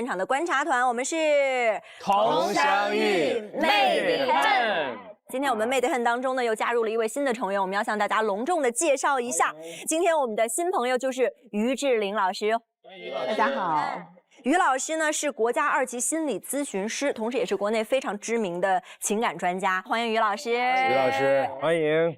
现场的观察团，我们是同乡遇，妹得恨。今天我们妹得恨当中呢，又加入了一位新的成员，我们要向大家隆重的介绍一下。今天我们的新朋友就是于志玲老师。大家好。于老师呢是国家2级心理咨询师，同时也是国内非常知名的情感专家。欢迎于老师。于老师，欢迎。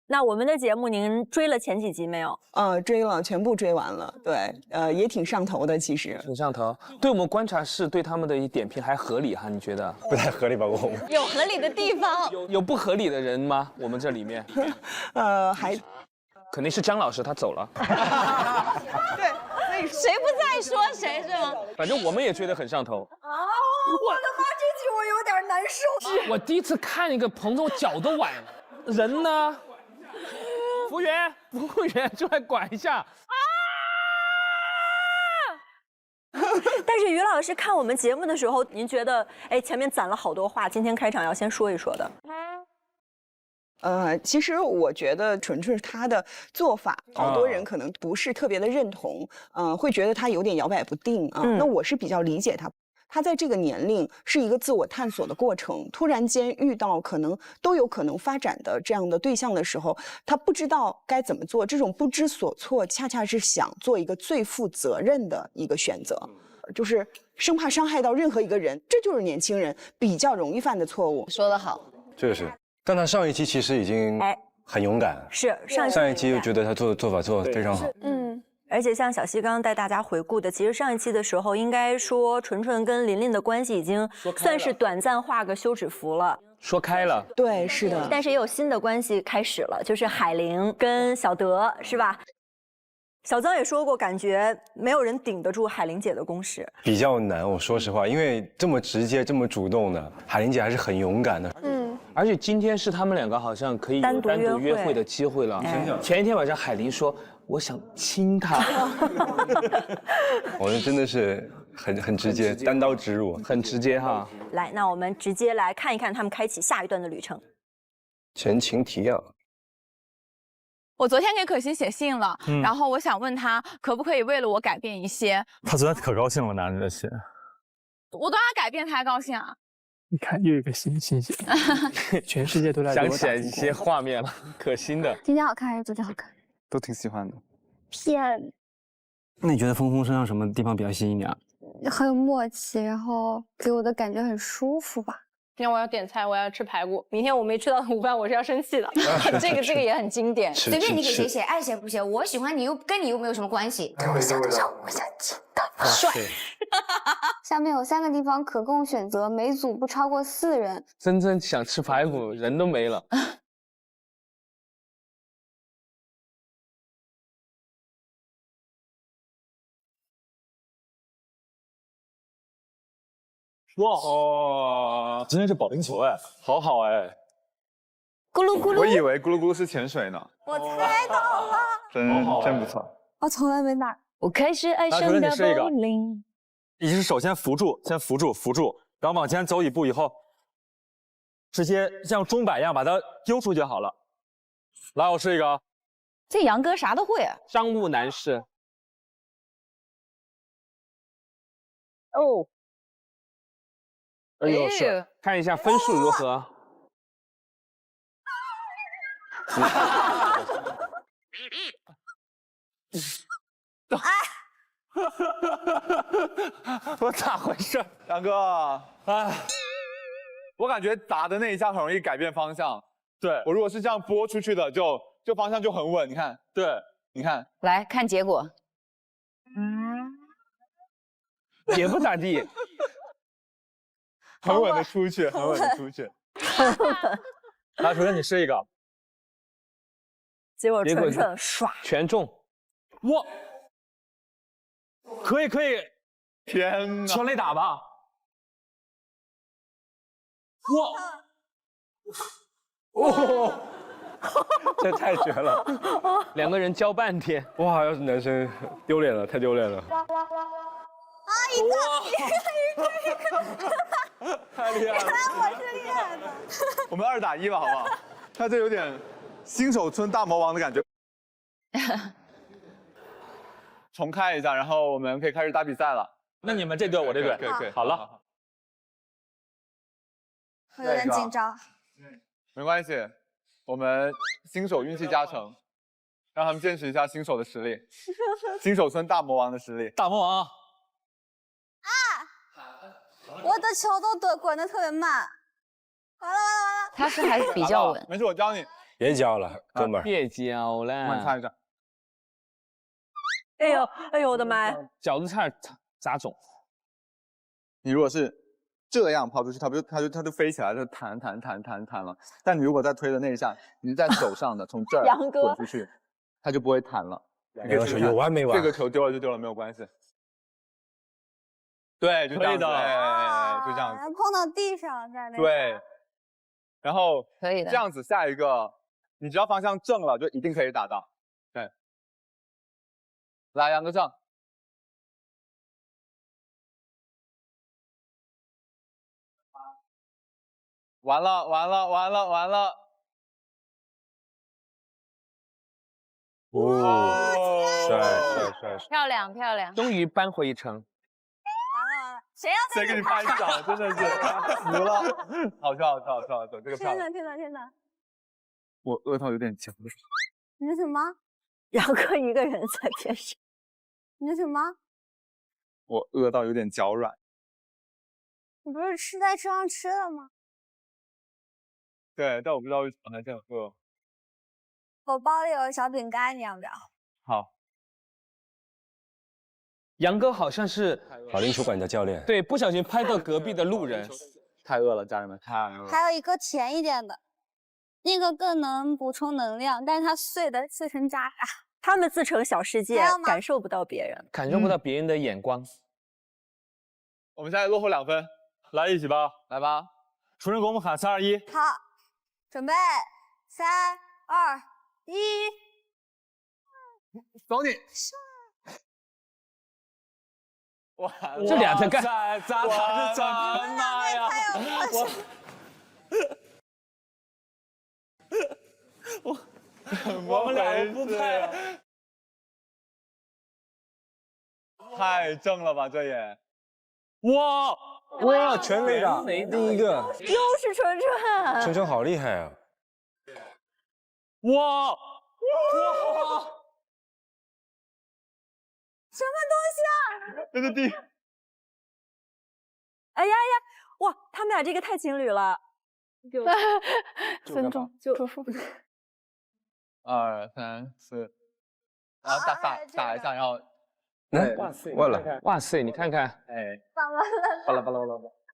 那我们的节目您追了前几集没有？追了，全部追完了。对，也挺上头的，其实。挺上头。对我们观察室对他们的点评还合理哈？你觉得？不太合理吧？我们有合理的地方。有不合理的人吗？我们这里面？还肯定是姜老师，他走了。对，所以谁不在说谁是吗？反正我们也追得很上头。哦，我的妈，这集我有点难受。我第一次看一个棚子，我脚都崴了。人呢？服务员，出来管一下。但是于老师看我们节目的时候，您觉得，前面攒了好多话，今天开场要先说一说的。其实我觉得纯纯他的做法，好多人可能不是特别的认同，会觉得他有点摇摆不定啊。那我是比较理解他。他在这个年龄是一个自我探索的过程，突然间遇到都有可能发展的这样的对象的时候，他不知道该怎么做，这种不知所措，恰恰是想做一个最负责任的一个选择，就是生怕伤害到任何一个人，这就是年轻人比较容易犯的错误。说得好，这个是。但他上一期其实已经很勇敢，是上一期我觉得他做法做得非常好，而且像小西刚刚带大家回顾的，其实上一期的时候，应该说纯纯跟琳琳的关系已经算是短暂画个休止符了，说开了。对，是的。但是也有新的关系开始了，就是海玲跟小德，是吧？小曾也说过，感觉没有人顶得住海玲姐的攻势，比较难。我说实话，因为这么直接、这么主动的，海玲姐还是很勇敢的。而且今天是他们两个好像可以有单独约会的机会了。前一天晚上海玲说。我想亲他，我们真的是很直接，单刀直入，很直接哈。来，那我们直接来看一看他们开启下一段的旅程。前情提要。我昨天给可心写信了，然后我想问他可不可以为了我改变一些。他昨天可高兴了，拿着这信。我都要改变，他还高兴啊？你看，又一个新信息，全世界都在想起来一些画面了，可心的。今天好看还是昨天好看？都挺喜欢的。骗。那你觉得峰峰身上什么地方比较吸引你啊？很有默契，然后给我的感觉很舒服吧。今天我要点菜，我要吃排骨。明天我没吃到午饭，我是要生气的。这个也很经典。随便你给谁写，爱写不写，我喜欢你又跟你又没有什么关系。跟我相对上，我想亲的帅。下面有3个地方可供选择，每组不超过4人。真正想吃排骨，人都没了。哇哦，今天是保龄球哎，好好哎。咕噜咕噜。我以为咕噜咕噜是潜水呢。我猜到了。真不错。我从来没打。我开始爱上的柏林。你是首先扶住，然后往前走一步以后，直接像钟摆一样把它丢出就好了。来，我试一个啊。这杨哥啥都会啊。商务男士。哦。哎呦，是看一下分数如何？我咋回事？杨哥，我感觉打的那一下很容易改变方向。对，我如果是这样拨出去的，就方向就很稳。你看，对，你看，来看结果。也不咋地。很稳的出去，很稳的出去。来，首先你试一个，结果纯纯唰全中，哇，可以，天哪，全垒打吧，哇，这太绝了，2个人交半天，哇，要是男生丢脸了，太丢脸了。一个。太厉害了！原来我是厉害的。我们2打1吧，好不好？他这有点新手村大魔王的感觉。重开一下，然后我们可以开始打比赛了。那你们这对我这对，可以，好了。我有点紧张。没关系，我们新手运气加成，让他们见识一下新手的实力，新手村大魔王的实力。大魔王啊！我的球都滚得特别慢。完了！他是还比较稳。没事，我教你。别教了，哥们儿。别教了。我擦一下。哎呦，我的妈呀！饺子差点砸肿。你如果是这样抛出去，它就飞起来，就弹了。但你如果再推的那一下，你在手上的，从这儿滚出去，它就不会弹了。杨哥说有完没完？这个球丢了就丢了，没有关系。对，就这样子，就这样子。碰到地上在那。对。然后可以的，这样子下一个，你只要方向正了，就一定可以打到。对，来，杨哥上。完了！帅！漂亮！终于扳回一城。完了！谁给你拍掌？真的是服了，好笑，这个漂亮。天哪！我额头有点僵。你是什么？杨哥一个人在电视。你是什么？我饿到有点脚软。你不是在车上吃了吗？对，但我不知道为什么还这样饿。我包里有小饼干，你要不要？好。杨哥好像是保龄球馆的教练。对，不小心拍到隔壁的路人。太饿了，家人们，太饿了。还有一个甜一点的，那个更能补充能量，但是它碎成渣渣。他们自成小世界，感受不到别人，感受不到别人的眼光。我们现在落后2分，来一起吧，来吧。主持人给我们喊3、2、1。好，准备3、2、1，走你！哇，这俩在干？咋他是怎么呀？我们俩不配。太正了吧，这也！哇，全垒打，第一个。又是纯纯好厉害啊！哇！什么东西啊？这是第。哎呀，哇，他们俩这个太情侣了。尊重，祝福。2、3、4，然后打一下，然后。忘了，哇塞，你看看，巴拉。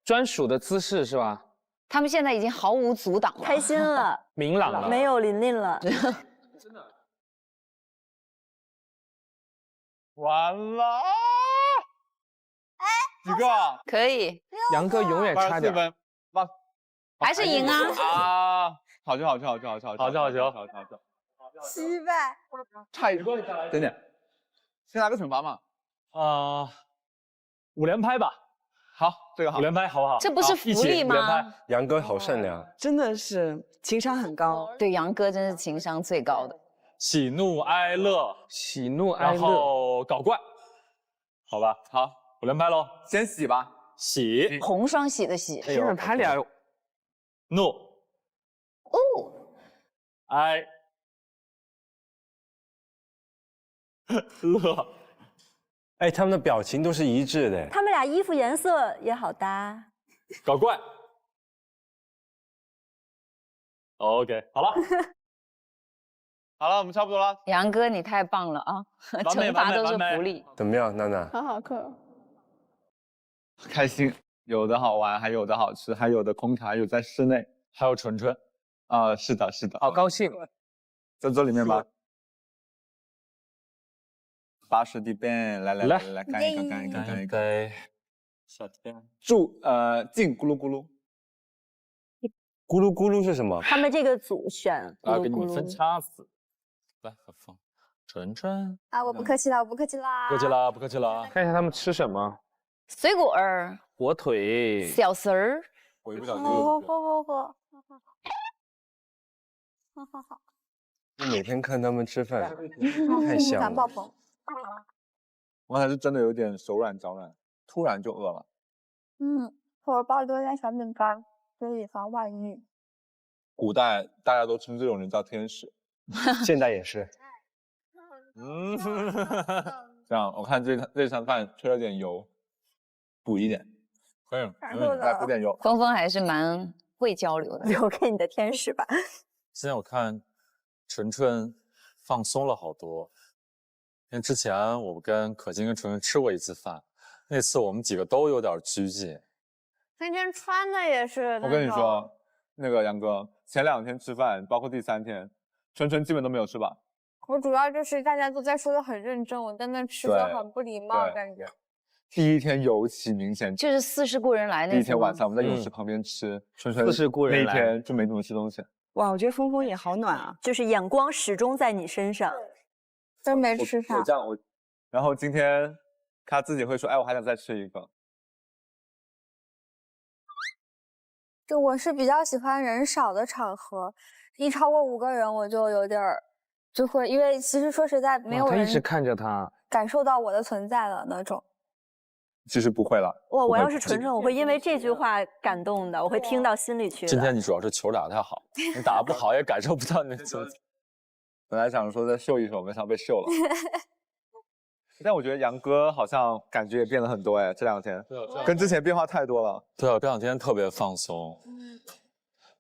专属的姿势是吧？他们现在已经毫无阻挡了，开心了，明朗了，没有琳了。真的。完了！几个？可以。杨哥永远差点。还是赢啊！好球！ 7败。差一个，等点，先来个惩罚嘛。 5连拍吧，好，这个好， 5连拍好不好？这不是福利吗？杨哥好善良，真的是情商很高。对，杨哥真是情商最高的。喜怒哀乐，然后搞怪，好吧？好，5连拍喽，先喜吧，喜，红双喜的喜。哎呦，他俩怒，哀，乐。 哎，他们的表情都是一致的。他们俩衣服颜色也好搭。搞怪。OK， 好了，好了，我们差不多了。杨哥，你太棒了啊！惩罚都是福利。怎么样，娜娜？好客。开心，有的好玩，还有的好吃，还有的空调，还有在室内，还有纯。是的，好高兴，在这里面吧。 80的边，来，干一个。进咕噜咕噜，咕噜咕噜是什么？他们这个组选咕噜咕噜。给你们分叉子，来放。纯。啊，我不客气了，不客气了。看一下他们吃什么？水果儿、火腿、小丝儿。我也不想好。每天看他们吃饭，太香了。爆棚。我还是真的有点手软脚软。突然就饿了。我包多点小饼干，可以防万一。古代大家都称这种人叫天使，现在也是。这样我看这餐饭缺了点油，补一点。可以，来补点油。峰峰还是蛮会交流的，留给你的天使吧。现在我看纯纯放松了好多，因为之前我跟可心跟纯纯吃过一次饭，那次我们几个都有点拘谨。今天穿的也是。我跟你说，那个杨哥，前2天吃饭，包括第3天，纯纯基本都没有吃饱。我主要就是大家都在说的很认真，我在那吃的很不礼貌，感觉。第1天尤其明显，就是四世故人来那第1天晚上我们在泳池旁边吃，纯纯四世故人那一天就没怎么吃东西。哇，我觉得峰峰也好暖啊，就是眼光始终在你身上。真没吃啥。然后今天他自己会说，哎，我还想再吃一个。就我是比较喜欢人少的场合，一超过5个人我就有点就会，因为其实说实在没有人他一直看着他，感受到我的存在的那种。其实不会了。我要是纯纯，我会因为这句话感动的，我会听到心里去的。今天你主要是球打得太好，你打得不好也感受不到那种。本来想说再秀一手，没想到被秀了。但我觉得杨哥好像感觉也变了很多哎，这2天跟之前变化太多了。对啊，这2天特别放松。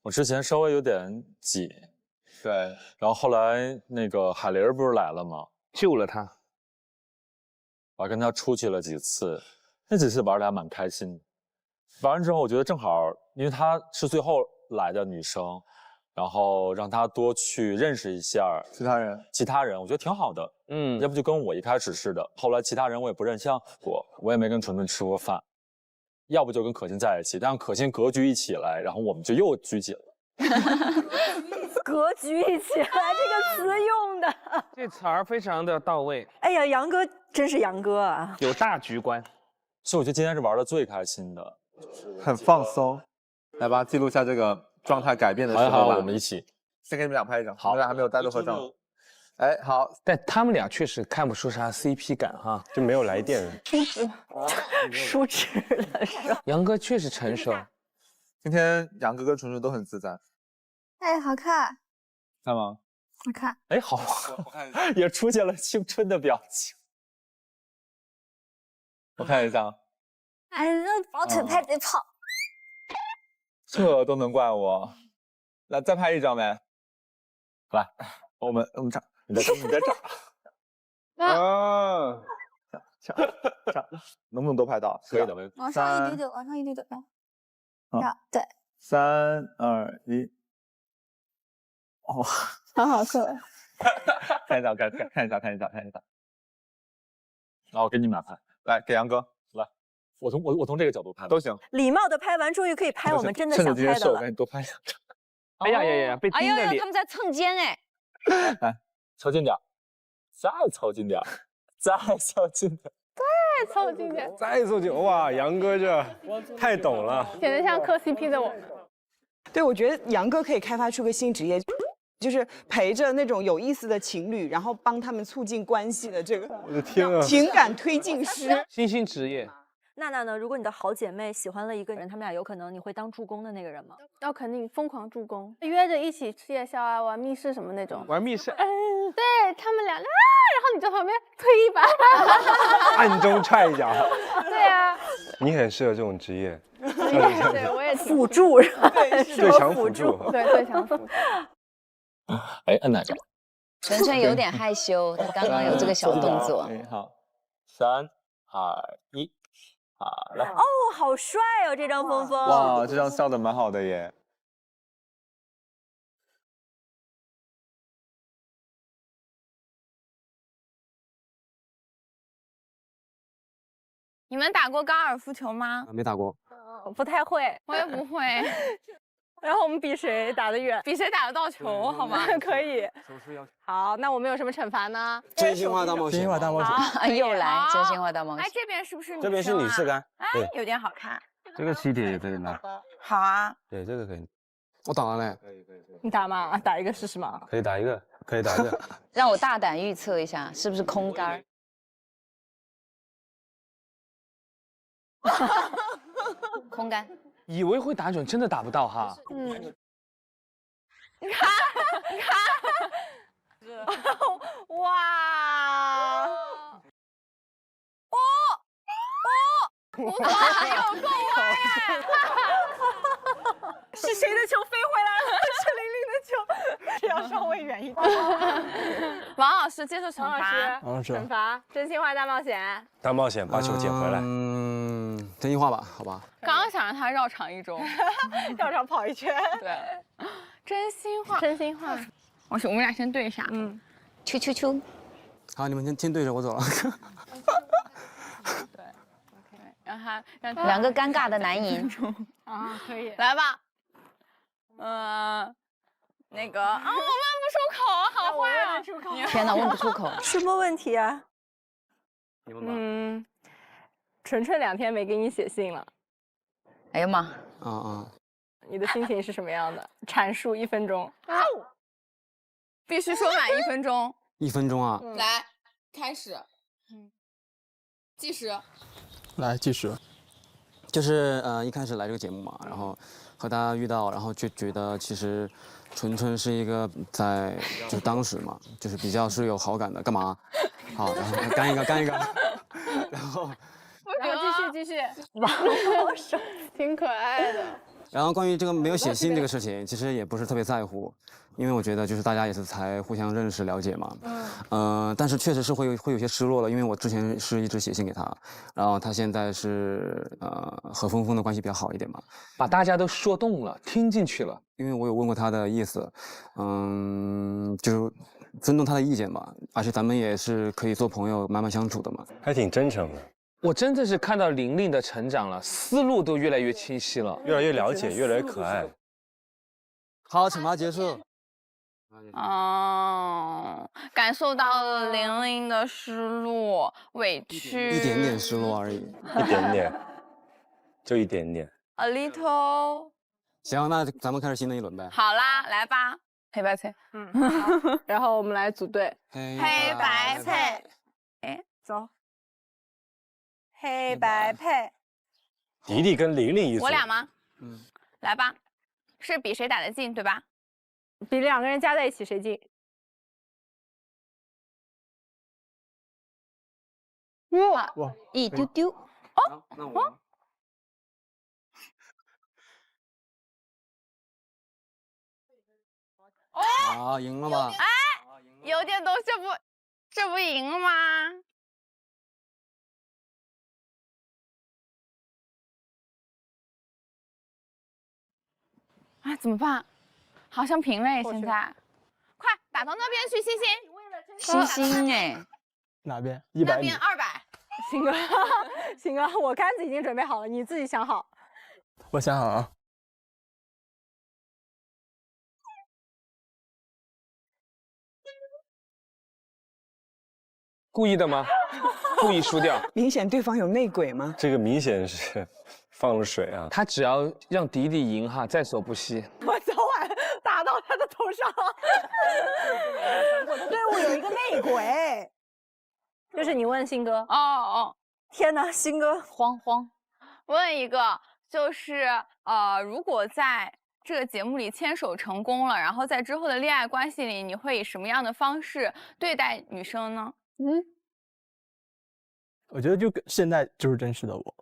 我之前稍微有点紧，对，然后后来那个海玲不是来了吗？救了他。我还跟他出去了几次，那几次玩的还蛮开心的。玩完之后，我觉得正好，因为她是最后来的女生，然后让她多去认识一下其他人，我觉得挺好的。要不就跟我一开始似的，后来其他人我也不认，像我也没跟纯纯吃过饭，要不就跟可心在一起，但可心格局一起来，然后我们就又拘谨了。格局一起来这个词用的，这词儿非常的到位。哎呀，杨哥真是杨哥啊，有大局观。所以我觉得今天是玩的最开心的，很放松。来吧，记录下这个状态改变的时候吧。好，我们一起。先给你们俩拍一张。好，我们俩还没有单独合照。哎，好，但他们俩确实看不出啥 CP 感哈，就没有来电。输值了是吧？杨哥确实成熟。今天杨哥跟纯纯都很自在。哎，好看。看吗？好看。哎，好，我看一下，也出现了青春的表情。我看一下。哎，那保腿拍贼胖。这都能怪我。来，再拍一张呗。来，我们这，你在这。啊，这，能不能都拍到？可以的，没问题。往上一滴点，往上一滴点。对。3、2、1。哦，好好看。看一下，看一下。然后给你们俩拍，来给杨哥，来，我从这个角度拍都行。礼貌的拍完，终于可以拍我们真的想拍的了。趁着今天瘦，赶紧多拍2张。哎呀，被盯着脸。他们在蹭肩哎。来，凑近点，再凑近点，再凑近点，再凑近点，再凑近。哇，杨哥这太懂了，简直像磕 CP 的我。对，我觉得杨哥可以开发出个新职业，就是陪着那种有意思的情侣，然后帮他们促进关系的这个，我的天啊，情感推进师。新兴职业。娜娜呢？如果你的好姐妹喜欢了一个人，他们俩有可能你会当助攻的那个人吗？要肯定疯狂助攻，约着一起吃夜宵啊，玩密室什么那种。玩密室？对他们俩然后你在旁边推一把，暗中踹一脚。对啊，你很适合这种职业。对，我也辅助是吧？最强辅助。对，最强辅助。哎，摁哪个？纯纯有点害羞，他刚刚有这个小动作。好，3、2、1。好了哦，好帅哦，这张峰峰。哇，这张笑的蛮好的耶。你们打过高尔夫球吗？没打过。不太会，我也不会。然后我们比谁打得远，比谁打得到球，好吗？可以。好，那我们有什么惩罚呢？真心话大冒险。真心话大冒险。又来真心话大冒险。哎，这边是不是女生啊？这边是女士杆。哎，有点好看。这个喜帖也可以拿。好啊。对，这个可以。我打完了。可以。你打吗？打一个试试吗？可以打一个，可以打一个。让我大胆预测一下，是不是空杆？空杆。以为会打准，真的打不到哈。嗯。你看，哇！哇，有够歪哎！是谁的球飞回来了？是玲玲的球，是要稍微远一点。王老师接受惩罚。王老师，惩罚真心话大冒险。大冒险把球捡回来。真心话吧，好吧。刚刚想让他绕场1周，绕场跑一圈。对，真心话，真心话。我们俩先对一下。啾啾啾。好，你们先对着，我走了。对，让他2个尴尬的男赢。啊，可以。来吧。那个我问不出口，好坏啊！天哪，问不出口。什么问题啊？你问吧。纯纯2天没给你写信了。哎呀妈！你的心情是什么样的？阐述1分钟。必须说满1分钟。1分钟啊！来，开始。计时。来计时。就是一开始来这个节目嘛，然后和大家遇到，然后就觉得其实纯纯是一个在就当时嘛，就是比较是有好感的。干嘛？好，然后干一个，然后继续。挺可爱的。然后关于这个没有写信这个事情，其实也不是特别在乎，因为我觉得就是大家也是才互相认识了解嘛。但是确实是会有些失落了，因为我之前是一直写信给他，然后他现在是和峰峰的关系比较好一点嘛，把大家都说动了，听进去了。因为我有问过他的意思，就是尊重他的意见嘛，而且咱们也是可以做朋友慢慢相处的嘛，还挺真诚的。我真的是看到玲玲的成长了，思路都越来越清晰了，越来越了解，越来越可爱。好，惩罚结束。感受到了玲玲的失落、委屈，一点点失落而已，一点点，就一点点。A little。行，那咱们开始新的一轮呗。好啦，来吧，黑白配。好。然后我们来组队。黑白配。哎，走。黑白配。迪迪跟玲玲一组。我俩吗？来吧，是比谁打得近，对吧？比2个人加在一起谁近？哇，一丢丢。那我。啊，赢了吧？哎，有点东西，这不赢了吗？啊，怎么办？好像平了耶，现在，快打到那边去，星星。星星哎，哪边？100。那边200。鑫哥，我杆子已经准备好了，你自己想好。我想好啊。故意的吗？故意输掉？明显对方有内鬼吗？这个明显是放了水啊！他只要让迪迪赢哈，在所不惜。我早晚打到他的头上。我的队伍有一个内鬼。就是你问鑫哥。天哪，鑫哥慌。问一个，就是如果在这个节目里牵手成功了，然后在之后的恋爱关系里，你会以什么样的方式对待女生呢？我觉得就现在就是真实的我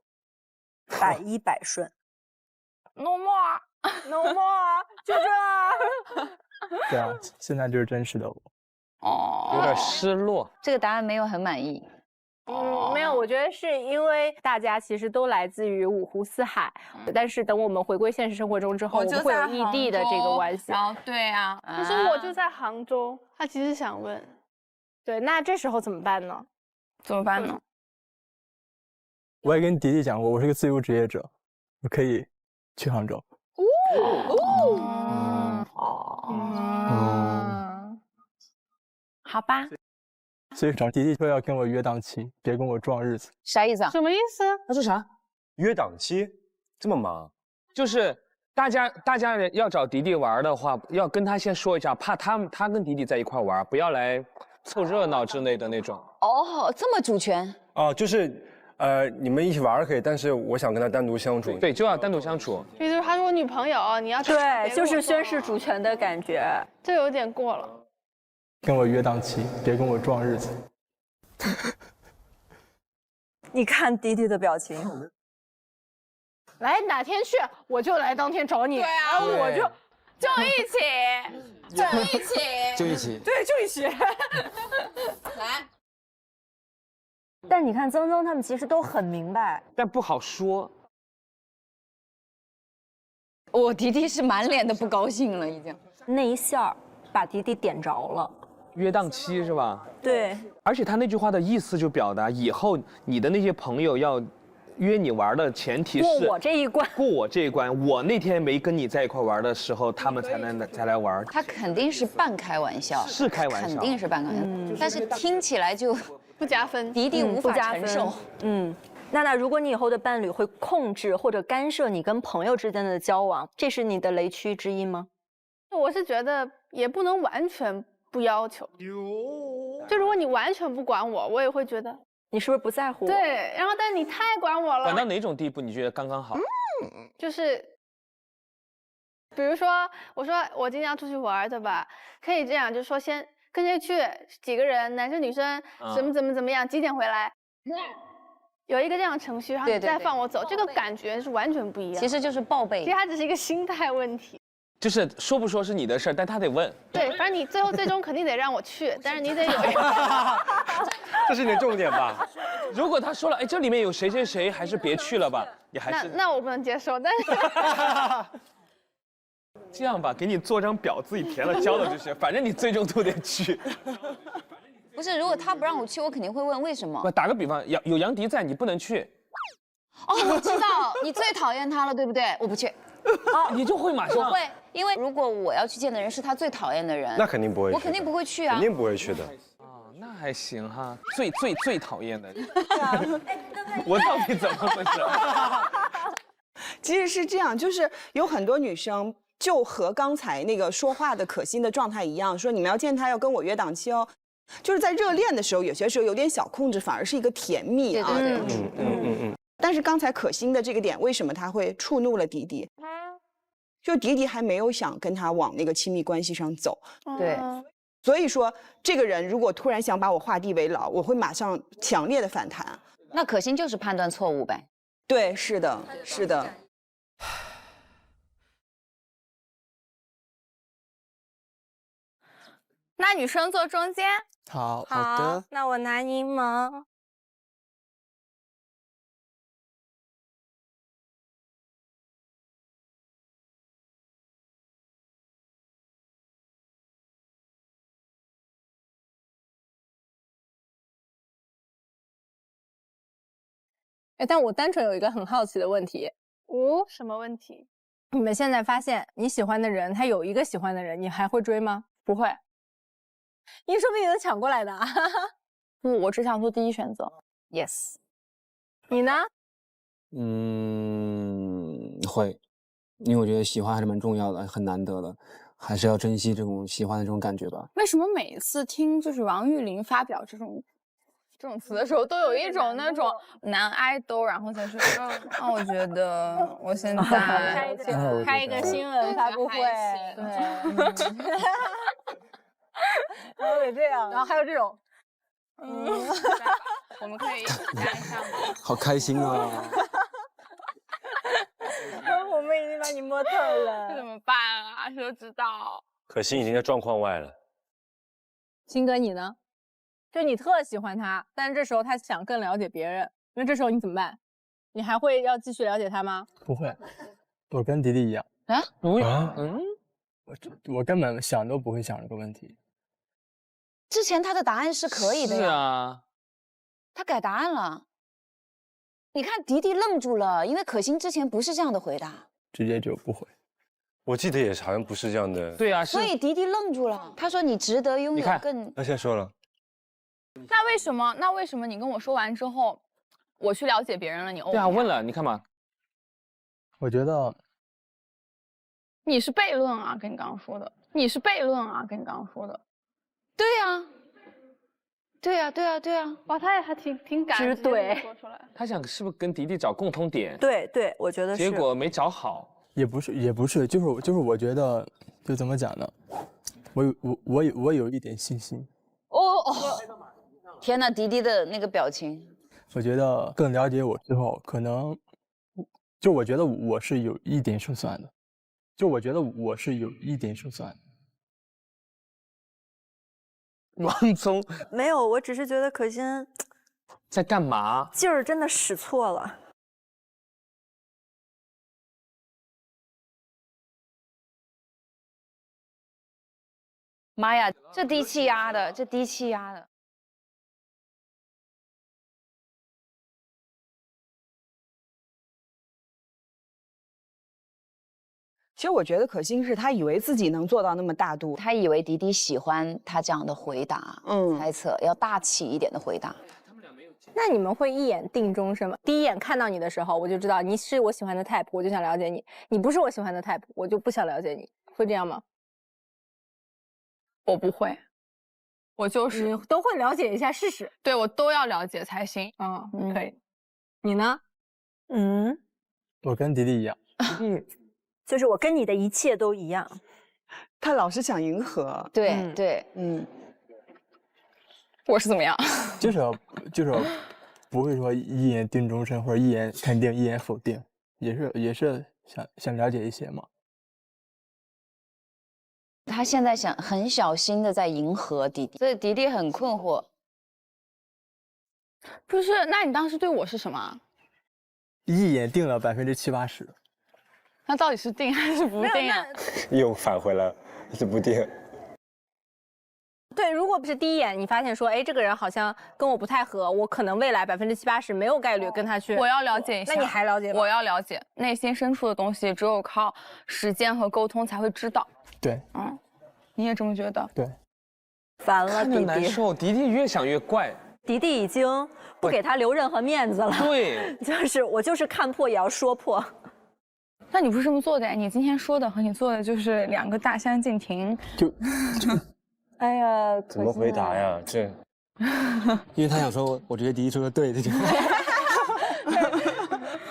，100%顺。No more，No more， 就这。对啊，现在就是真实的我。有点失落。这个答案没有很满意。没有，我觉得是因为大家其实都来自于五湖四海，但是等我们回归现实生活中之后，我们会有异地的这个关系。对啊，可是我就在杭州，他其实想问，对，那这时候怎么办呢？我也跟迪迪讲过，我是个自由职业者，我可以去杭州。好吧。所以找迪迪说要跟我约档期，别跟我撞日子。啥意思啊？什么意思？他说啥？约档期？这么忙？就是大家要找迪迪玩的话，要跟他先说一下，怕他跟迪迪在一块玩，不要来凑热闹之类的那种。哦，这么主权。哦，就是你们一起玩可以，但是我想跟他单独相处。对，就要单独相处。这就是他是我女朋友，你要对，就是宣誓主权的感觉，这有点过了。跟我约档期，别跟我撞日子。你看迪迪的表情，来哪天去，我就来当天找你。对啊，我就一起，就一起，就一起，对，就一起。来。但你看曾曾他们其实都很明白，但不好说。我迪迪是满脸的不高兴了，已经。那一下把迪迪点着了。约档期是吧？对。而且他那句话的意思就表达，以后你的那些朋友要约你玩的前提是过我这一关，过我这一关。我那天没跟你在一块玩的时候，他们才来玩。他肯定是半开玩笑，是开玩笑，肯定是半开玩笑，但是听起来就不加分，迪迪无法承受。娜，如果你以后的伴侣会控制或者干涉你跟朋友之间的交往，这是你的雷区之一吗？我是觉得也不能完全不要求，就如果你完全不管我，我也会觉得你是不是不在乎我？对，然后但是你太管我了。管到哪种地步你觉得刚刚好？就是比如说我说我今天要出去玩，对吧？可以这样，就是说先跟谁去，几个人，男生女生，怎么样，几点回来，有一个这样的程序，然后你再放我走，这个感觉是完全不一样。其实就是报备，其实它只是一个心态问题。就是说不说是你的事儿，但他得问。对，反正你最终肯定得让我去，但是你得有一个。这是你的重点吧？如果他说了，哎，这里面有谁谁谁，还是别去了吧？你还是那我不能接受，但是。这样吧，给你做张表，自己填了交了就行，反正你最终都得去。不是，如果他不让我去，我肯定会问为什么。不，打个比方，有杨迪在，你不能去。哦，我知道，你最讨厌他了，对不对？我不去。啊，你就会马上。我会，因为如果我要去见的人是他最讨厌的人，那肯定不会去，我肯定不会去啊，肯定不会去的。哦，那还行哈，最讨厌的。我到底怎么回事？其实是这样，就是有很多女生就和刚才那个说话的可心的状态一样，说你们要见他要跟我约档期哦。就是在热恋的时候，有些时候有点小控制，反而是一个甜蜜啊。但是刚才可心的这个点，为什么他会触怒了迪迪？就迪迪还没有想跟他往那个亲密关系上走。对。所以说，这个人如果突然想把我画地为牢，我会马上强烈的反弹。那可心就是判断错误呗。对，是的，是的。那女生坐中间。好的。那我拿柠檬。哎，但我单纯有一个很好奇的问题。什么问题？你们现在发现你喜欢的人，他有一个喜欢的人，你还会追吗？不会。你说不定能抢过来的。不，我只想做第一选择。 Yes。你呢？会，因为我觉得喜欢还是蛮重要的，很难得的，还是要珍惜这种喜欢的这种感觉吧。为什么每一次听就是王玉林发表这种词的时候，都有一种那种男爱豆，然后再说，我觉得我现在开一个新闻发布会，对，然后得这样，然后还有这种，我们可以加一下吗？好开心啊！我们已经把你摸透了，这怎么办啊？谁都知道。可心已经在状况外了。新哥，你呢？就你特喜欢他，但是这时候他想更了解别人，那这时候你怎么办？你还会要继续了解他吗？不会，我跟迪迪一样啊。我根本想都不会想这个问题。之前他的答案是可以的呀。是啊。他改答案了。你看迪迪愣住了，因为可心之前不是这样的回答，直接就不会。我记得也是，好像不是这样的。对啊，所以迪迪愣住了。他说你值得拥有更。他现在说了。那为什么你跟我说完之后，我去了解别人了，你 OK？ 对啊，问了，你看嘛。我觉得你是悖论啊，跟你刚刚说的。你是悖论啊，跟你刚刚说的。对啊，对啊，对啊，对啊。哇，他也还挺敢直接对说出来。他想是不是跟迪迪找共同点？对对，我觉得是。结果没找好。也不是，就是我觉得，就怎么讲呢？我有一点信心。天哪，迪迪的那个表情。我觉得更了解我之后，可能就我觉得我是有一点胜算的。王宗没有，我只是觉得可心在干嘛？劲儿真的使错了。妈呀，这低气压的。其实我觉得可心是他以为自己能做到那么大度，他以为迪迪喜欢他这样的回答，猜测要大气一点的回答。那你们会一眼定终身吗？第一眼看到你的时候，我就知道你是我喜欢的 type， 我就想了解你；你不是我喜欢的 type， 我就不想了解你。会这样吗？我不会，我就是都会了解一下试试。对，我都要了解才行。可以。你呢？我跟迪迪一样。就是我跟你的一切都一样。他老是想迎合。对，我是怎么样？就是不会说一眼定终身，或者一眼肯定，一眼否定，也是想了解一些嘛。他现在很小心的在迎合迪迪，所以迪迪很困惑。不是，那你当时对我是什么？一眼定了70%-80%。那到底是定还是不定啊？又返回来，是不定。对，如果不是第一眼你发现说，哎，这个人好像跟我不太合，我可能未来70%-80%没有概率跟他去。我要了解一下。那你还了解吗？我要了解，内心深处的东西只有靠时间和沟通才会知道。对，你也这么觉得？对。烦了，迪迪。难受，迪迪越想越怪。迪迪已经不给他留任何面子了。对，我就是看破也要说破。那你不是这么做的？你今天说的和你做的就是两个大相径庭。哎呀，怎么回答呀？这，因为他想说，我觉得迪迪说的对，这就。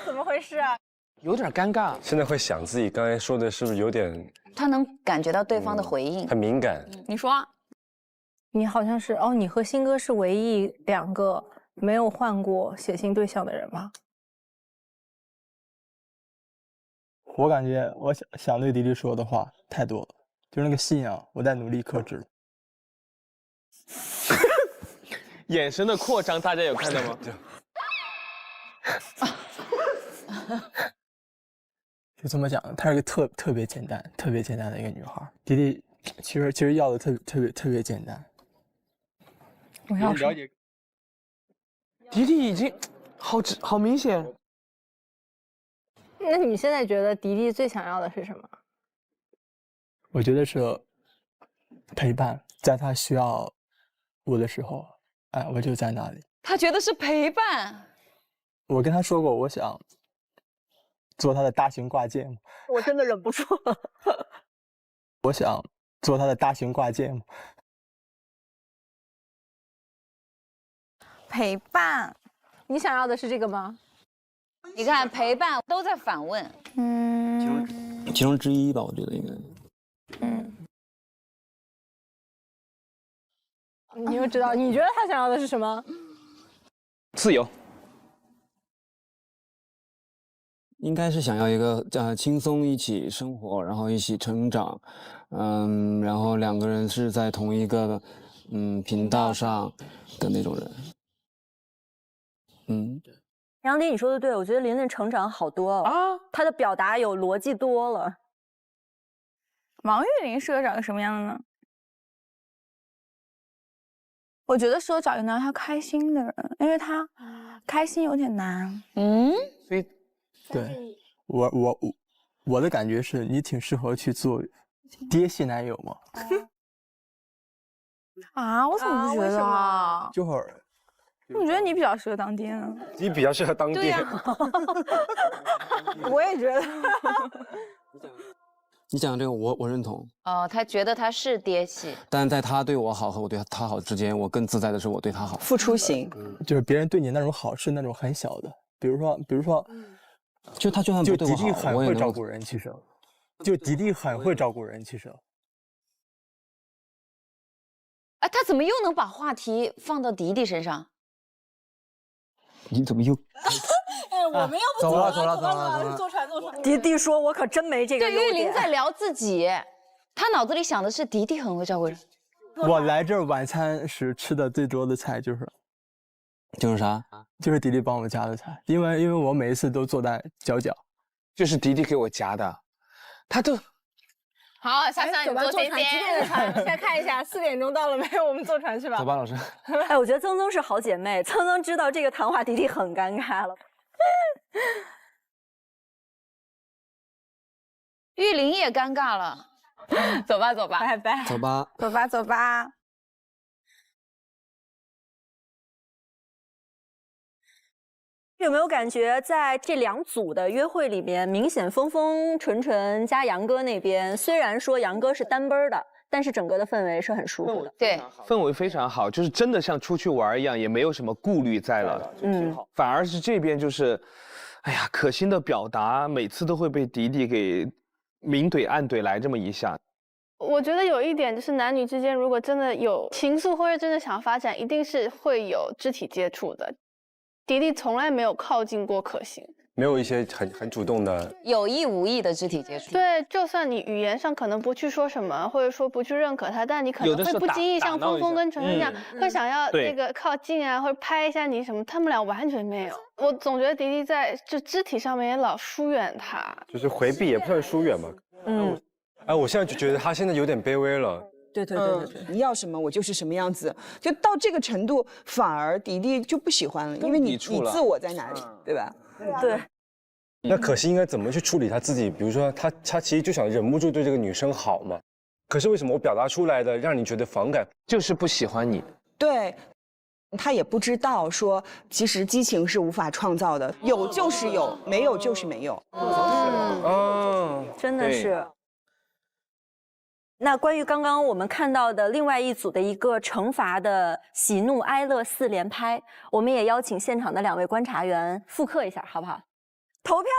怎么回事啊？有点尴尬。现在会想自己刚才说的是不是有点？他能感觉到对方的回应，很敏感。你说，你好像是你和新哥是唯一2个没有换过写信对象的人吗？我感觉我想对迪迪说的话太多了，就是那个信啊，我在努力克制。眼神的扩张，大家有看到吗？就这么讲，她是个特别简单的一个女孩。迪迪其实要的特别简单。我要了解。迪迪已经好明显。那你现在觉得迪迪最想要的是什么？我觉得是陪伴，在他需要我的时候，我就在那里。他觉得是陪伴。我跟他说过，我想做他的大型挂件。我真的忍不住了。我想做他的大型挂件。陪伴，你想要的是这个吗？你看，陪伴都在反问。其中之一吧，我觉得应该。你又知道，你觉得他想要的是什么？自由。应该是想要一个轻松一起生活，然后一起成长，然后2个人是在同一个频道上的那种人。杨迪，你说的对，我觉得琳琳成长好多哦，她的表达有逻辑多了。王玉林适合找个什么样的呢？我觉得适合找一个能让他开心的人，因为他开心有点难。所以，对我的感觉是你挺适合去做爹系男友嘛。我怎么不觉得啊？就是。我觉得你比较适合当爹呢。你比较适合当爹。我也觉得。你讲这个我认同。哦，他觉得他是爹系，但在他对我好和我对他好之间，我更自在的是我对他好。付出型，就是别人对你那种好是那种很小的，比如说，就他就算不对我好，迪迪很我也能会照顾人，其实，就迪迪很会照顾人，其实。哎，他怎么又能把话题放到迪迪身上？你怎么又？哎，我们要不走了，坐船。迪迪说：“我可真没这个优对，玉点。”林在聊自己，他脑子里想的是迪迪很会照顾人。我来这儿晚餐时吃的最多的菜就是啥？就是迪迪帮我夹的菜，因为我每一次都坐在角角，就是迪迪给我夹的，他都。好，想想你坐几点的船？现在看一下，4点钟到了没有？我们坐船去吧。走吧，老师。哎，我觉得曾曾是好姐妹，曾曾知道这个谈话迪迪很尴尬了。玉林也尴尬了。走吧，拜拜。走吧，走吧。有没有感觉在这2组的约会里面，明显峰峰、纯纯加杨哥那边，虽然说杨哥是单奔的，但是整个的氛围是很舒服的。对，氛围非常好，就是真的像出去玩一样，也没有什么顾虑在了。反而是这边就是，哎呀，可心的表达每次都会被迪迪给明怼暗怼来这么一下。我觉得有一点就是男女之间如果真的有情愫或者真的想发展，一定是会有肢体接触的。迪迪从来没有靠近过可心，没有一些很主动的有意无意的肢体接触。对，就算你语言上可能不去说什么，或者说不去认可他，但你可能会不经意像峰峰跟纯纯那样，会想要那个靠近啊，或者拍一下你什么。他们俩完全没有。我总觉得迪迪在就肢体上面也老疏远他，就是回避也不算疏远吧。哎，我现在就觉得他现在有点卑微了。对，你要什么我就是什么样子，就到这个程度，反而迪迪就不喜欢了，因为你自我在哪里，对吧？对。那可惜应该怎么去处理他自己？比如说他其实就想忍不住对这个女生好嘛，可是为什么我表达出来的让你觉得反感？就是不喜欢你。对。他也不知道说，其实激情是无法创造的，有就是有，没有就是没有。真的是。那关于刚刚我们看到的另外一组的一个惩罚的喜怒哀乐4连拍，我们也邀请现场的2位观察员复刻一下，好不好？投票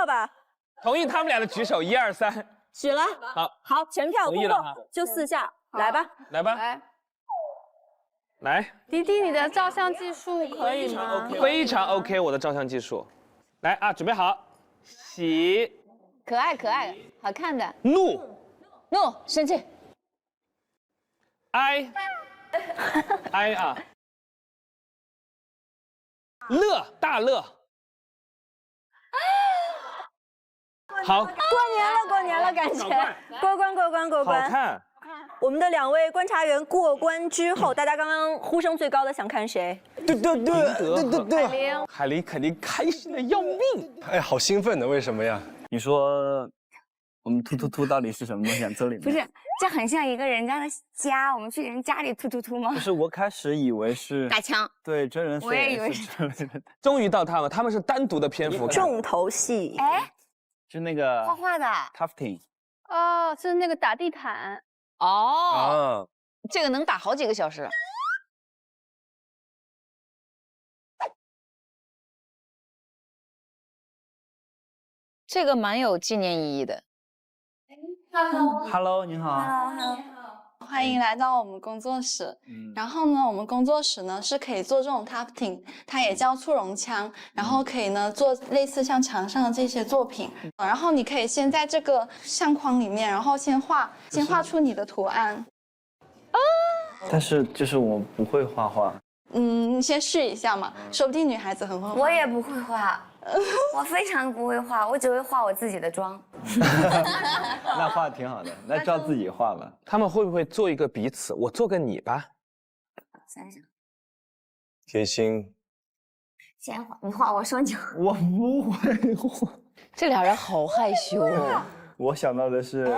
吧！同意他们俩的举手，1、2、3，举了。好，全票通过，就4下，来吧。来，迪迪，你的照相技术可以吗？非常 OK， 我的照相技术。来啊，准备好，喜，可爱，好看的。怒，生气。哀啊，乐，大乐。好，过年了，感觉过关。好看。我们的2位观察员过关之后，大家刚刚呼声最高的想看谁？对，海林肯定开心的要命。哎，好兴奋的，为什么呀？你说我们突到底是什么东西啊？这里面不是，这很像一个人家的家，我们去人家里突吗？不是，我开始以为是打枪，对，真人 4S，我也以为是。终于到他们是单独的篇幅，重头戏。哎，是那个画画的 tufting。哦，是那个打地毯。哦，这个能打好几个小时。这个蛮有纪念意义的。Hello， 你好。欢迎来到我们工作室。然后呢，我们工作室呢是可以做这种 tufting， 它也叫簇绒枪，然后可以呢做类似像墙上的这些作品。然后你可以先在这个相框里面，然后先画出你的图案。但是就是我不会画画。你先试一下嘛，说不定女孩子很会画。我也不会画，我非常不会画，我只会画我自己的妆。那画挺好的，那照自己画吧。他们会不会做一个彼此？我做个你吧。想想。贴心。先画，你画，我说你。我不会画。这俩人好害羞哦。我想到的是。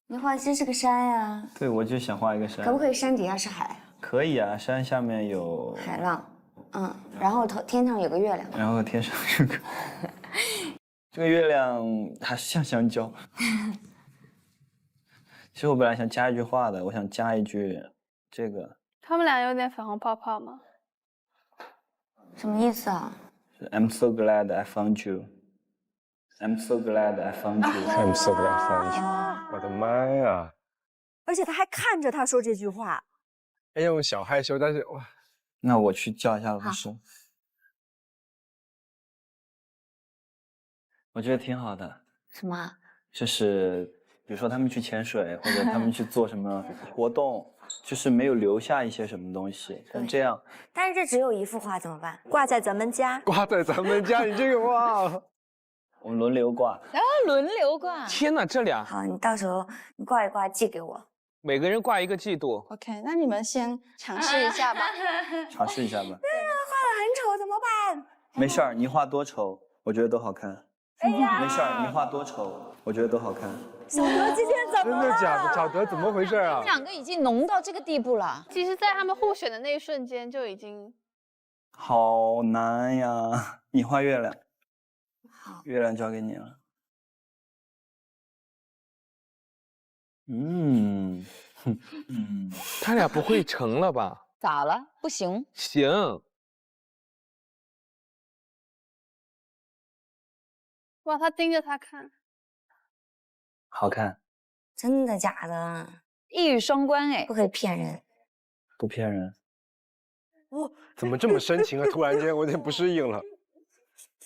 你画的这是个山呀。对，我就想画一个山。可不可以山底下是海？可以啊，山下面有海浪，然后天上有个月亮，然后天上有个这个月亮还是像香蕉。其实我本来想加一句话的，我想加一句这个。他们俩有点粉红泡泡吗？什么意思啊？是 I'm so glad I found you. I'm so glad I found you. I'm so glad I found you. 我的妈呀！而且他还看着他说这句话。哎呀，我小害羞，但是哇，那我去叫一下老师。我觉得挺好的。什么？就是比如说他们去潜水，或者他们去做什么活动，就是没有留下一些什么东西。但这样，但是这只有一幅画怎么办？挂在咱们家。挂在咱们家，你这个哇！我们轮流挂。轮流挂。天哪，这俩好，你到时候你挂一挂寄给我。每个人挂一个季度。OK， 那你们先尝试一下吧。尝试一下吧。对啊，画得很丑怎么办？没事儿，你画多丑，我觉得都好看。哎呀，没事儿，你画多丑，我觉得都好看。小德今天怎么了？真的假的？小德怎么回事啊？他们两个已经浓到这个地步了。其实，在他们互选的那一瞬间就已经。好难呀！你画月亮。好，月亮交给你了。他俩不会成了吧？咋了？不行。行。哇，他盯着他看。好看。真的假的？一语双关哎，不可以骗人。不骗人。怎么这么深情啊？突然间我有点不适应了。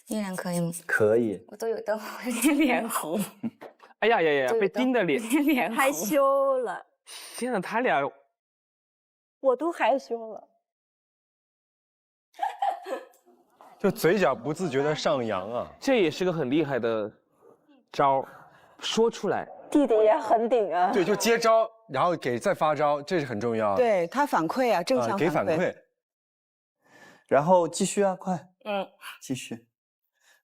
月亮可以吗？可以。我都有灯，我有点脸红。哎呀呀呀！被盯的脸，脸害羞了。天哪，他俩，我都害羞了。就嘴角不自觉的上扬啊，这也是个很厉害的招，说出来。弟弟也很顶啊。对，就接招，然后再发招，这是很重要。对他反馈啊，正向给反馈。然后继续啊，快。继续。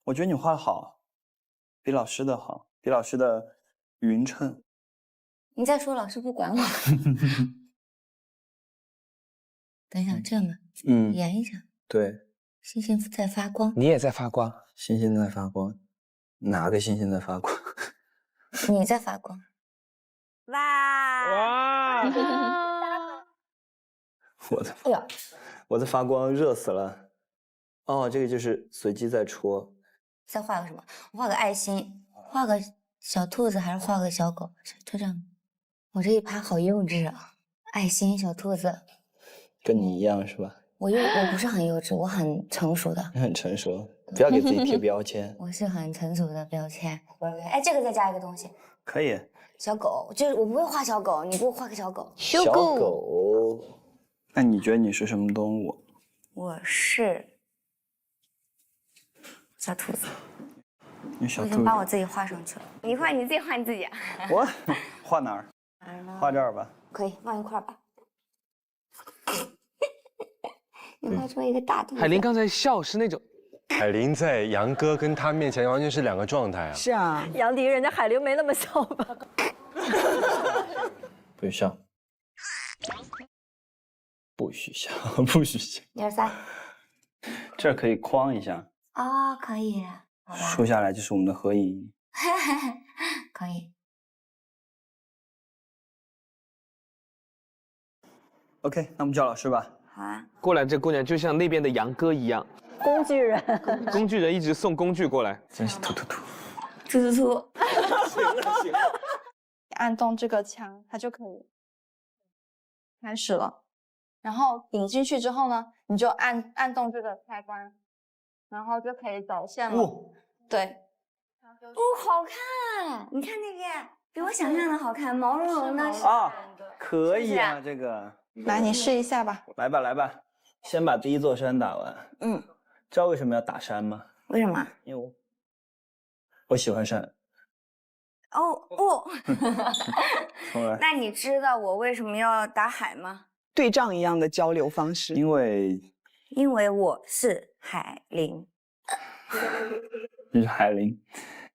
我觉得你画的好，比老师的好，比老师的匀称。你再说，老师不管我。等一下，这样吧。演一下。对。星星在发光。你也在发光。星星在发光。哪个星星在发光？你在发光。哇！我的，哎呀，我在发光，热死了。哦，这个就是随机在戳。再画个什么？我画个爱心，画个小兔子，还是画个小狗？就这样。我这一趴好幼稚啊！爱心小兔子，跟你一样是吧？我不是很幼稚，我很成熟的。你很成熟，不要给自己贴标签。我是很成熟的标签。哎，这个再加一个东西。可以。小狗，就是我不会画小狗，你给我画个小狗。小狗。那你觉得你是什么动物？我是小兔子。你小兔子。我已经把我自己画上去了。你画你自己画你自己啊。我画哪儿？画这儿吧。可以放一块吧。你画出一个大兔子。海玲刚才笑是那种，海玲在杨哥跟他面前完全是两个状态啊。是啊，杨迪，人家海玲没那么笑吧？不许笑，不许笑，不许笑。1、2、3，这儿可以框一下。哦，可以。竖下来就是我们的合影。可以。OK， 那我们叫老师吧。好啊。过来，这姑娘就像那边的杨哥一样，工具人。工具人一直送工具过来，真是突。突。行了。按动这个枪，它就可以开始了。然后顶进去之后呢，你就按动这个开关，然后就可以走线了。对。好看！你看那边，比我想象的好看，毛茸茸的。啊，可以啊，这个。来，你试一下吧。来吧，先把第一座山打完。知道为什么要打山吗？为什么？因为我喜欢山。重来。那你知道我为什么要打海吗？对仗一样的交流方式。因为我是海玲。你是海玲，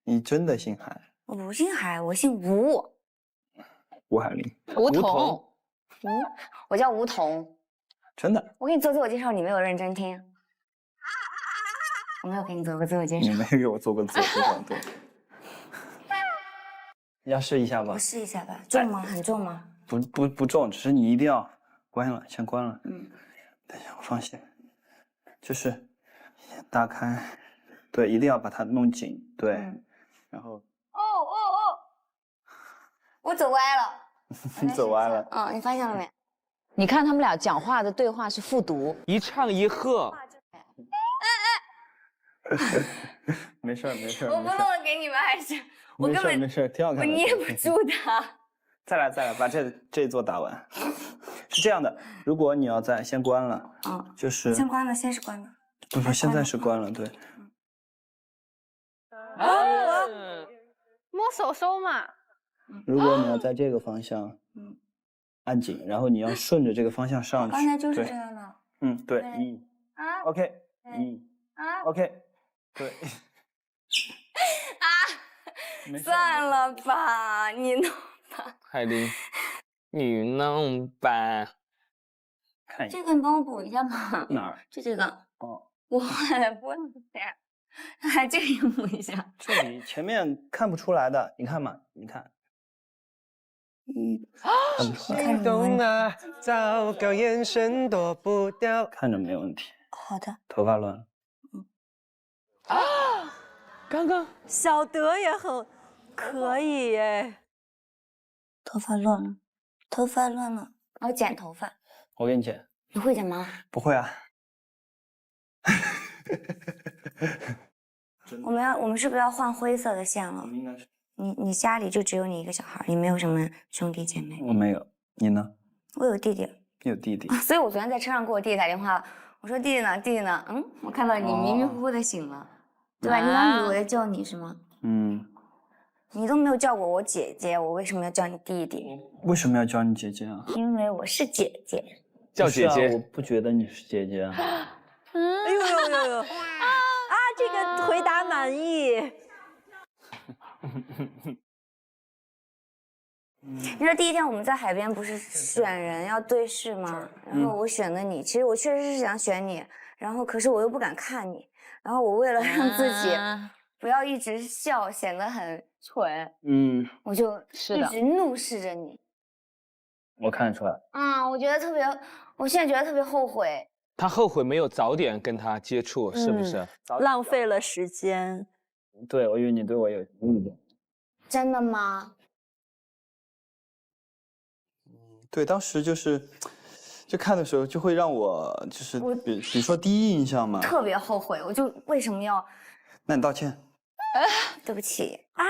你真的姓海？我不姓海，我姓吴。吴海玲。吴桐。我叫吴桐。真的？我给你做自我介绍，你没有认真听。我没有给你做过自我介绍。你没给我做过自我介绍，对。要试一下吧。我试一下吧，重吗？很重吗？不重，只是你一定要关了，先关了。等一下，我放下。就是打开，对，一定要把它弄紧，对。然后。我走歪了。你走歪了。你发现了没？你看他们俩讲话的对话是复读，一唱一和。没事没事。我不弄了给你们还是？我根本没事，挺好看的。我捏不住它。再来，把这一座打完。是这样的，如果你要先关了，就是先关了，先是关了。不是，现在是关了，对。摸手收嘛。如果你要在这个方向，按紧，然后你要顺着这个方向上去。刚才就是这样的。对，OK， OK， 对。算了吧，你弄吧。海林，你弄吧。看这个你帮我补一下吧。哪儿？就这个。我后来不下，还这个补一下。这里前面看不出来的，你看嘛，你看。看不出来。心动啊，糟糕，眼神躲不掉。看着没问题。好的。头发乱了。刚刚小德也很可以耶。头发乱了，头发乱了，我剪头发。我给你剪。你会剪吗？不会啊。我们是不是要换灰色的线了？应该是。你家里就只有你一个小孩，你没有什么兄弟姐妹？我没有，你呢？我有弟弟。你有弟弟。所以我昨天在车上给我弟弟打电话，我说弟弟呢？弟弟呢？我看到你迷迷糊糊的醒了，对吧？你刚以为我在叫你是吗？你都没有叫过我姐姐，我为什么要叫你弟弟？为什么要叫你姐姐啊？因为我是姐姐。叫姐姐，我不觉得你是姐姐啊。哎呦！这个回答满意。你说第一天我们在海边不是选人要对视吗？然后我选了你，其实我确实是想选你，然后可是我又不敢看你，然后我为了让自己不要一直笑，显得很蠢，我就一直怒视着你。我看得出来。我觉得特别，我现在觉得特别后悔。他后悔没有早点跟他接触，是不是？浪费了时间。对，我以为你对我有误解。真的吗？对，当时就看的时候就会让我就是比如说第一印象嘛，特别后悔，我就为什么要？那你道歉。对不起啊，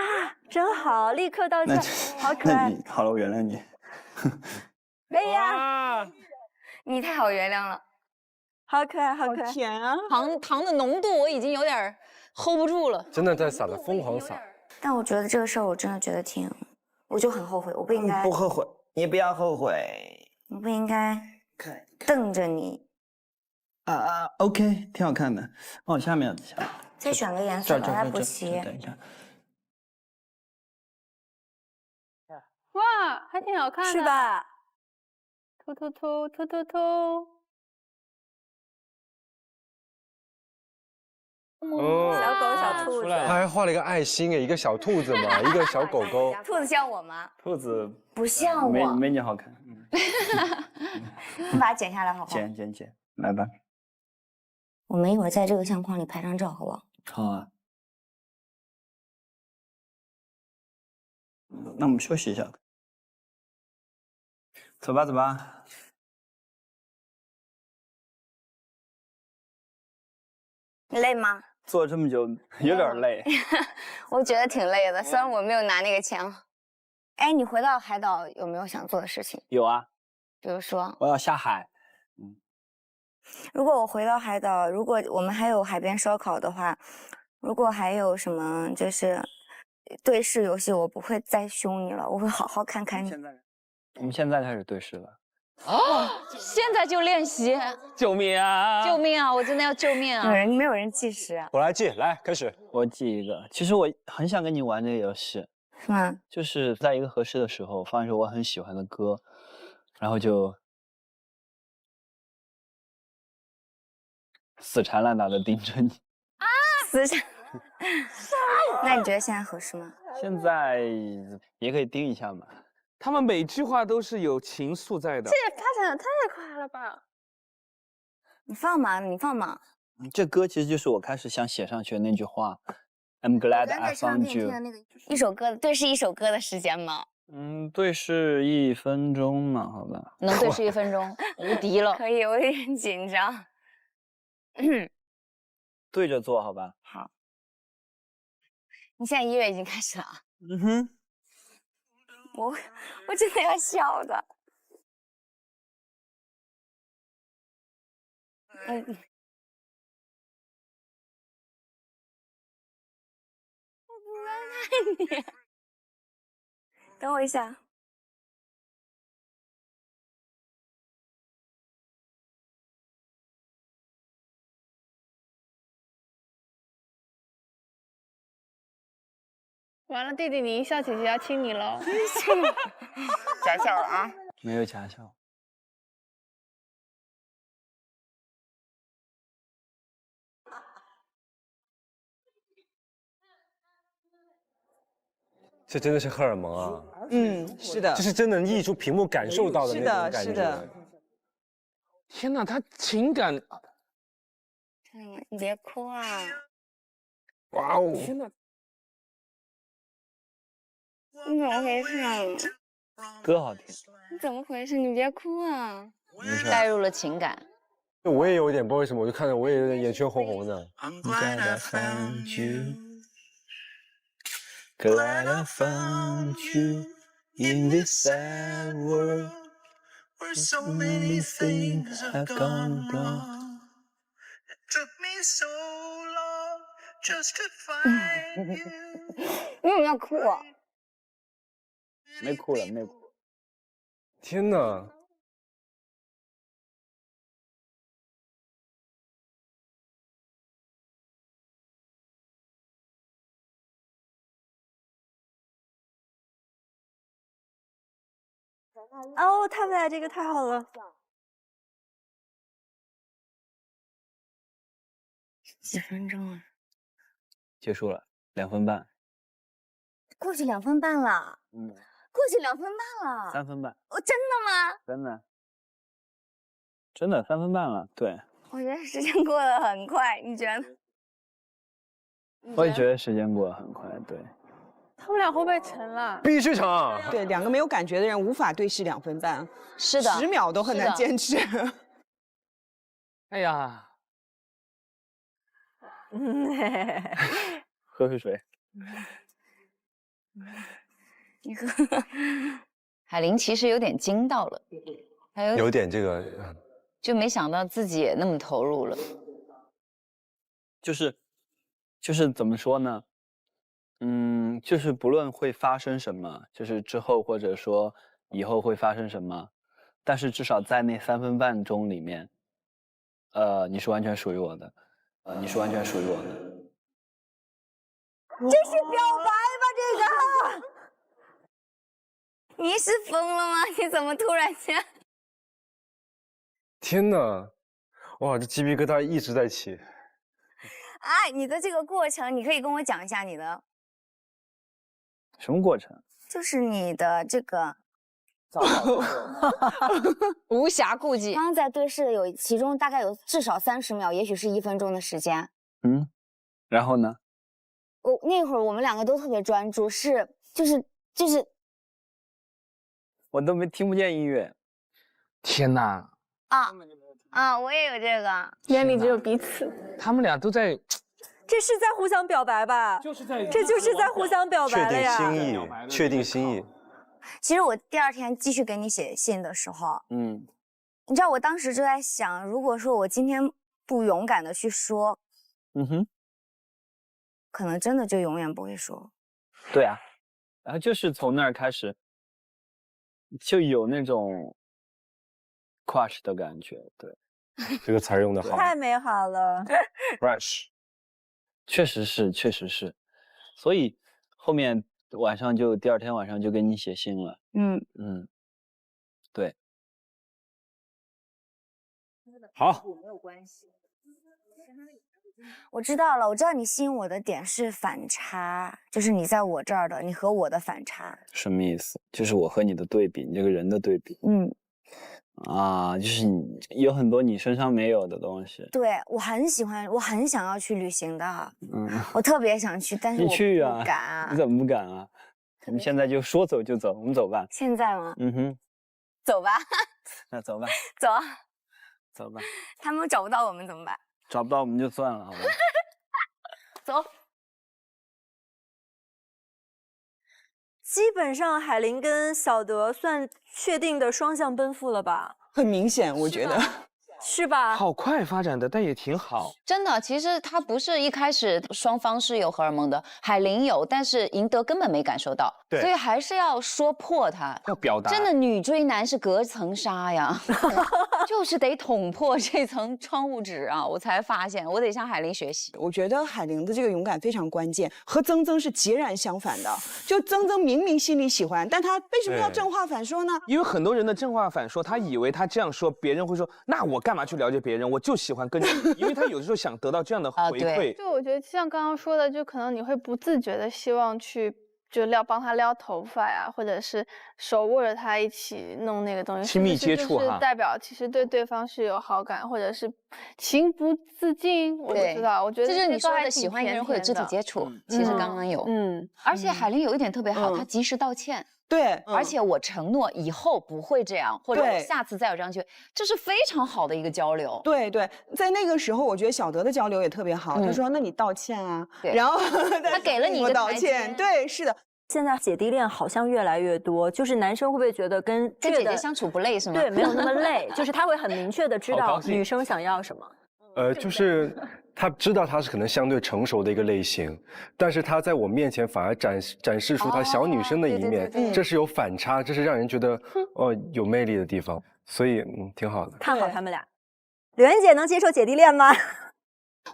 真好，立刻道歉，好可爱。好了，我原谅你。哎呀，你太好原谅了。好可爱，好可爱，甜啊！糖的浓度我已经有点 hold 不住了，真的在撒的疯狂撒。但我觉得这个事儿我真的觉得我就很后悔，我不应该。不后悔，你不要后悔。我不应该瞪着你。OK， 挺好看的。下面再选个颜色吧，还补齐。等一下。哇，还挺好看的，是吧？突。小狗小兔子，他还画了一个爱心一个小兔子嘛，一个小狗狗。兔子像我吗？兔子不像我，没你好看。你把它剪下来好不好？剪，来吧。我们一会儿在这个相框里拍张照，好不好？好啊。那我们休息一下。走吧。你累吗？坐这么久有点累。我觉得挺累的，虽然我没有拿那个钱。哎，你回到海岛有没有想做的事情？有啊，比如说我要下海。如果我回到海岛，如果我们还有海边烧烤的话，如果还有什么就是对视游戏，我不会再凶你了，我会好好看看你。我们现在开始对视了。现在就练习！救命啊！救命啊！我真的要救命啊！没有人计时啊？我来记，来开始。我记一个。其实我很想跟你玩这个游戏。是吗？就是在一个合适的时候放一首我很喜欢的歌，然后就死缠烂打的盯着你。思想。那你觉得现在合适吗？现在也可以盯一下嘛。他们每句话都是有情愫在的。这也发展的太快了吧！你放嘛，你放嘛。这歌其实就是我开始想写上去的那句话 ，I'm glad I found you。一首歌对视一首歌的时间吗？对视1分钟嘛，好吧。能对视1分钟，无敌了。可以，我有点紧张。对着做，好吧。好。你现在音乐已经开始了啊。我真的要笑的。我不能看你。等我一下。完了，弟弟，你一笑，姐姐要亲你喽！假笑了啊！没有假笑。这真的是荷尔蒙啊！是的，这是真能溢出屏幕感受到的那种感觉。是的。天哪，他情感……你别哭啊！哇哦！天哪！你怎么回事啊？歌好听。你怎么回事？你别哭啊！带入了情感。我也有点不知道为什么，我就看着我也有点眼圈红红的。Glad I found you, glad I found you in this sad world where so many things have gone wrong. It took me so long just to find you. 你怎么要哭啊？没哭了，没哭。天哪！哦，他们俩这个太好了。几分钟啊？结束了，2分半。过去2分半了。过去2分半了。3分半。真的吗？真的。真的3分半了，对。我觉得时间过得很快，你觉得？我也觉得时间过得很快，对。他们俩会不会成了？必须成。对，2个没有感觉的人无法对视2分半。是的，10秒都很难坚持。哎呀，喝口水。你喝。海玲其实有点惊到了，有点这个，就没想到自己也那么投入了。就是怎么说呢？就是不论会发生什么，就是之后或者说以后会发生什么，但是至少在那3分半钟里面，你是完全属于我的，你是完全属于我的。这是表白吧？这个，你是疯了吗？你怎么突然间？天哪！哇，这鸡皮疙瘩一直在起。哎，你的这个过程，你可以跟我讲一下你的。什么过程？就是你的这个。无暇顾及。刚刚在对视的其中大概有至少30秒，也许是1分钟的时间。然后呢？那会儿我们2个都特别专注，就是，我都听不见音乐。天哪！我也有这个，眼里只有彼此。他们俩都在，这是在互相表白吧？这就是在互相表白了呀。确定心意，确定心意。其实我第2天继续给你写信的时候，你知道我当时就在想，如果说我今天不勇敢的去说，可能真的就永远不会说。对啊，然后就是从那儿开始，就有那种 crush 的感觉。对，这个词儿用的好，太美好了。crush， 确实是，所以后面第2天晚上就给你写信了。对。好。我知道了，我知道你吸引我的点是反差，就是你在我这儿的，你和我的反差。什么意思？就是我和你的对比，你这个人的对比。就是你有很多你身上没有的东西。对，我很喜欢，我很想要去旅行的。我特别想去，但是你去啊？不敢啊。你怎么不敢啊？我们现在就说走就走，我们走吧。现在吗？走吧。那走吧。走啊。走吧。他们找不到我们怎么办？找不到我们就算了，好吧。走。基本上海玲跟小德算确定的双向奔赴了吧？很明显，我觉得。是吧？好快发展的，但也挺好。真的，其实他不是一开始双方是有荷尔蒙的，海玲有，但是赢得根本没感受到，对，所以还是要说破他，要表达。真的，女追男是隔层纱呀，就是得捅破这层窗户纸啊，我才发现我得向海玲学习。我觉得海玲的这个勇敢非常关键，和曾曾是截然相反的。就曾曾明明心里喜欢，但他为什么要正话反说呢？因为很多人的正话反说，他以为他这样说，别人会说，那我干嘛去了解别人？我就喜欢跟着你，因为他有的时候想得到这样的回馈。就我觉得像刚刚说的，就可能你会不自觉的希望去就帮他撩头发呀，或者是手握着他一起弄那个东西，亲密接触就是代表其实对对方是有好感，或者是情不自禁。我不知道，我觉得这就是你说的喜欢一个人会有肢体接触，其实刚刚有，而且海玲有一点特别好，她及时道歉。对，而且我承诺以后不会这样，或者我下次再有这样机会，这是非常好的一个交流。对对，在那个时候，我觉得小德的交流也特别好。他说：“那你道歉啊。”然后他给了你一个道歉。对，是的。现在姐弟恋好像越来越多，就是男生会不会觉得跟姐姐相处不累是吗？对，没有那么累，就是他会很明确的知道女生想要什么。就是他知道他是可能相对成熟的一个类型，但是他在我面前反而展示出他小女生的一面，这是有反差，这是让人觉得有魅力的地方，所以挺好的。看好他们俩。柳岩姐能接受姐弟恋吗？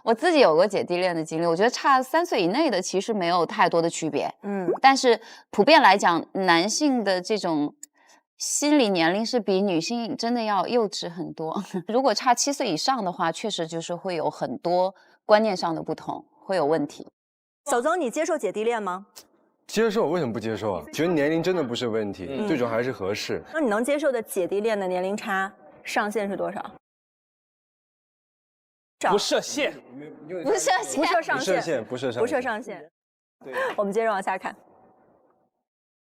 我自己有过姐弟恋的经历，我觉得差3岁以内的其实没有太多的区别，但是普遍来讲，男性的这种心理年龄是比女性真的要幼稚很多。如果差7岁以上的话，确实就是会有很多观念上的不同，会有问题。小曾，你接受姐弟恋吗？接受，为什么不接受啊？觉得年龄真的不是问题，最主要还是合适。那你能接受的姐弟恋的年龄差上限是多少？不设限，不设上限，不设上限。对，我们接着往下看。